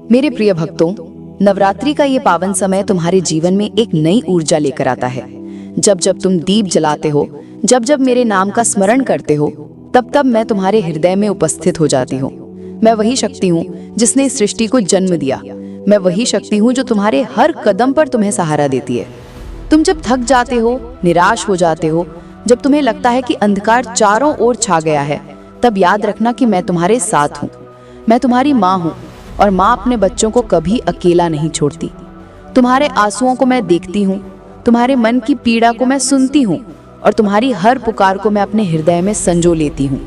मेरे प्रिय भक्तों, नवरात्रि का ये पावन समय तुम्हारे जीवन में एक नई ऊर्जा लेकर आता है। जब जब तुम दीप जलाते हो, जब जब मेरे नाम का स्मरण करते हो, तब तब मैं तुम्हारे हृदय में उपस्थित हो जाती हूँ। मैं वही शक्ति हूँ जिसने इस सृष्टि को जन्म दिया। मैं वही शक्ति हूँ जो तुम्हारे हर कदम पर तुम्हें सहारा देती है। तुम जब थक जाते हो, निराश हो जाते हो, जब तुम्हें लगता है कि अंधकार चारों ओर छा गया है, तब याद रखना कि मैं तुम्हारे साथ हूँ। मैं तुम्हारी माँ हूँ और माँ अपने बच्चों को कभी अकेला नहीं छोड़ती। तुम्हारे आंसुओं को मैं देखती हूँ, तुम्हारे मन की पीड़ा को मैं सुनती हूँ और तुम्हारी हर पुकार को मैं अपने हृदय में संजो लेती हूँ।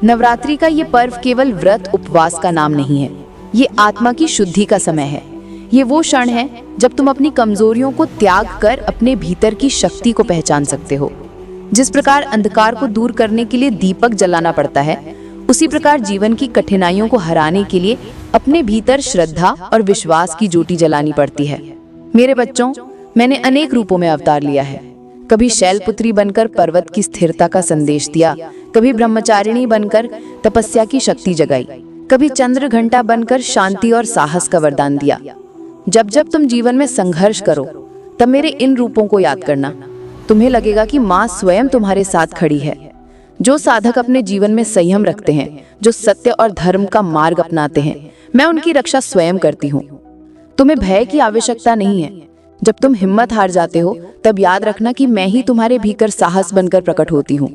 नवरात्रि का ये पर्व केवल व्रत उपवास का नाम नहीं है, ये आत्मा की शुद्धि का समय है। ये वो क्षण है जब तुम अपनी कमजोरियों को त्याग कर अपने भीतर की शक्ति को पहचान सकते हो। जिस प्रकार अंधकार को दूर करने के लिए दीपक जलाना पड़ता है, उसी प्रकार जीवन की कठिनाइयों को हराने के लिए अपने भीतर श्रद्धा और विश्वास की ज्योति जलानी पड़ती है। मेरे बच्चों, मैंने अनेक रूपों में अवतार लिया है। कभी शैलपुत्री बनकर पर्वत की स्थिरता का संदेश दिया, कभी ब्रह्मचारिणी बनकर तपस्या की शक्ति जगाई, कभी चंद्र घंटा बनकर शांति और साहस का वरदान दिया। जब जब तुम जीवन में संघर्ष करो, तब मेरे इन रूपों को याद करना। तुम्हें लगेगा कि माँ स्वयं तुम्हारे साथ खड़ी है। जो साधक अपने जीवन में संयम रखते हैं, जो सत्य और धर्म का मार्ग अपनाते हैं, मैं उनकी रक्षा स्वयं करती हूँ। तुम्हें भय की आवश्यकता नहीं है। जब तुम हिम्मत हार जाते हो, तब याद रखना कि मैं ही तुम्हारे भीतर साहस बनकर प्रकट होती हूँ।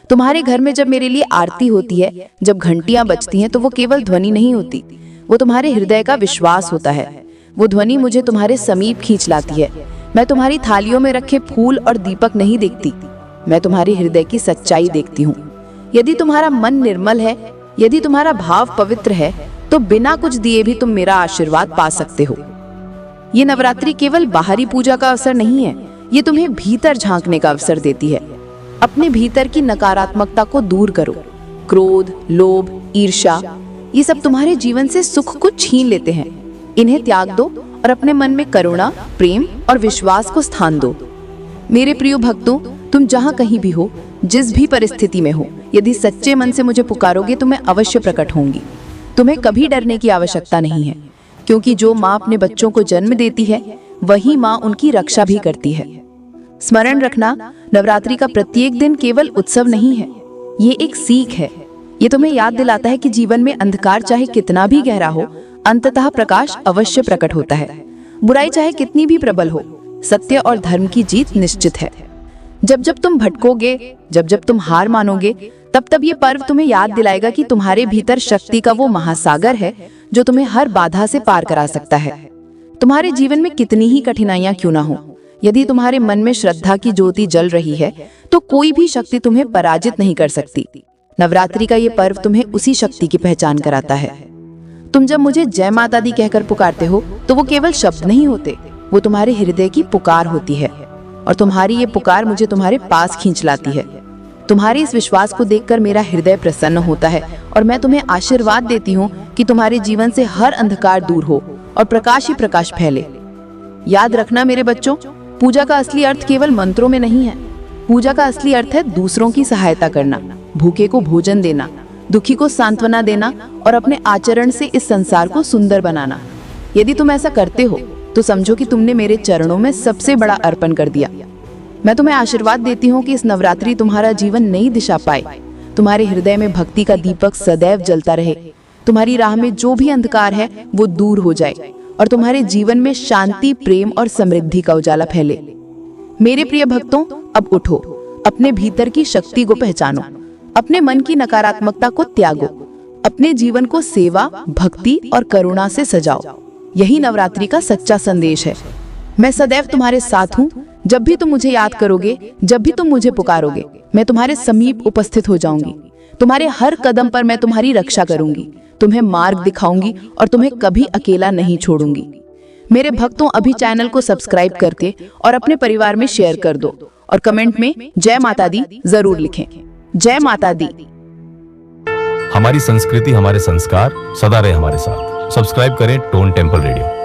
तुम्हारे घर में जब मेरे लिए आरती होती है, जब घंटियां बजती हैं, तो वो केवल ध्वनि नहीं होती, वो तुम्हारे हृदय का विश्वास होता है। वो ध्वनि मुझे तुम्हारे समीप खींच लाती है। मैं तुम्हारी थालियों में रखे फूल और दीपक नहीं देखती, मैं तुम्हारे हृदय की सच्चाई देखती हूँ। यदि तुम्हारा मन निर्मल है, यदि तुम्हारा भाव पवित्र है, तो बिना कुछ दिए भी तुम मेरा आशीर्वाद पा सकते हो। ये नवरात्रि केवल बाहरी पूजा का अवसर नहीं है, ये तुम्हें भीतर झांकने का अवसर देती है। अपने भीतर की नकारात्मकता को दूर करो। क्रोध, लोभ, ईर्ष्या, ये सब तुम्हारे जीवन से सुख को छीन लेते हैं। इन्हें त्याग दो और अपने मन में करुणा, प्रेम और विश्वास को स्थान दो। मेरे प्रिय भक्तों, तुम जहाँ कहीं भी हो, जिस भी परिस्थिति में हो, यदि सच्चे मन से मुझे पुकारोगे तो मैं अवश्य प्रकट होंगी। तुम्हें कभी डरने की आवश्यकता नहीं है, क्योंकि जो माँ अपने बच्चों को जन्म देती है, वही माँ उनकी रक्षा भी करती है। स्मरण रखना, नवरात्रि का प्रत्येक दिन केवल उत्सव नहीं है, ये एक सीख है। ये तुम्हें याद दिलाता है कि जीवन में अंधकार चाहे कितना भी गहरा हो, अंततः प्रकाश अवश्य प्रकट होता है। बुराई चाहे कितनी भी प्रबल हो, सत्य और धर्म की जीत निश्चित है। जब जब तुम भटकोगे, जब जब तुम हार मानोगे, तब तब ये पर्व तुम्हें याद दिलाएगा कि तुम्हारे भीतर शक्ति का वो महासागर है जो तुम्हें हर बाधा से पार करा सकता है। तुम्हारे जीवन में कितनी ही कठिनाइयां क्यों ना हो, यदि तुम्हारे मन में श्रद्धा की ज्योति जल रही है, तो कोई भी शक्ति तुम्हें पराजित नहीं कर सकती। नवरात्रि का ये पर्व तुम्हें उसी शक्ति की पहचान कराता है। तुम जब मुझे जय माता दी कहकर पुकारते हो, तो वो केवल शब्द नहीं होते, वो तुम्हारे हृदय की पुकार होती है। और तुम्हारी ये पुकार मुझे तुम्हारे पास खींच लाती है। तुम्हारे इस विश्वास को देखकर मेरा हृदय प्रसन्न होता है और मैं तुम्हें आशीर्वाद देती हूँ कि तुम्हारे जीवन से हर अंधकार दूर हो और प्रकाश ही प्रकाश फैले। याद रखना मेरे बच्चों, पूजा का असली अर्थ केवल मंत्रों में नहीं है। पूजा का असली अर्थ है दूसरों की सहायता करना, भूखे को भोजन देना, दुखी को सांत्वना देना और अपने आचरण से इस संसार को सुंदर बनाना। यदि तुम ऐसा करते हो, तो समझो कि तुमने मेरे चरणों में सबसे बड़ा अर्पण कर दिया। मैं तुम्हें आशीर्वाद देती हूँ कि इस नवरात्रि तुम्हारा जीवन नई दिशा पाए, तुम्हारे हृदय में भक्ति का दीपक सदैव जलता रहे, तुम्हारी राह में जो भी अंधकार है वो दूर हो जाए और तुम्हारे जीवन में शांति, प्रेम और समृद्धि का उजाला फैले। मेरे प्रिय भक्तों, अब उठो, अपने भीतर की शक्ति को पहचानो, अपने मन की नकारात्मकता को त्यागो, अपने जीवन को सेवा, भक्ति और करुणा से सजाओ। यही नवरात्रि का सच्चा संदेश है। मैं सदैव तुम्हारे साथ हूँ। जब भी तुम मुझे याद करोगे, जब भी तुम मुझे पुकारोगे, मैं तुम्हारे समीप उपस्थित हो जाऊंगी। तुम्हारे हर कदम पर मैं तुम्हारी रक्षा करूंगी, तुम्हें मार्ग दिखाऊंगी और तुम्हें कभी अकेला नहीं छोड़ूंगी। मेरे भक्तों, अभी चैनल को सब्सक्राइब करके और अपने परिवार में शेयर कर दो और कमेंट में जय माता दी जरूर लिखें। जय माता दी। हमारी संस्कृति, हमारे संस्कार सदा रहे हमारे साथ। सब्सक्राइब करें टोन टेम्पल रेडियो।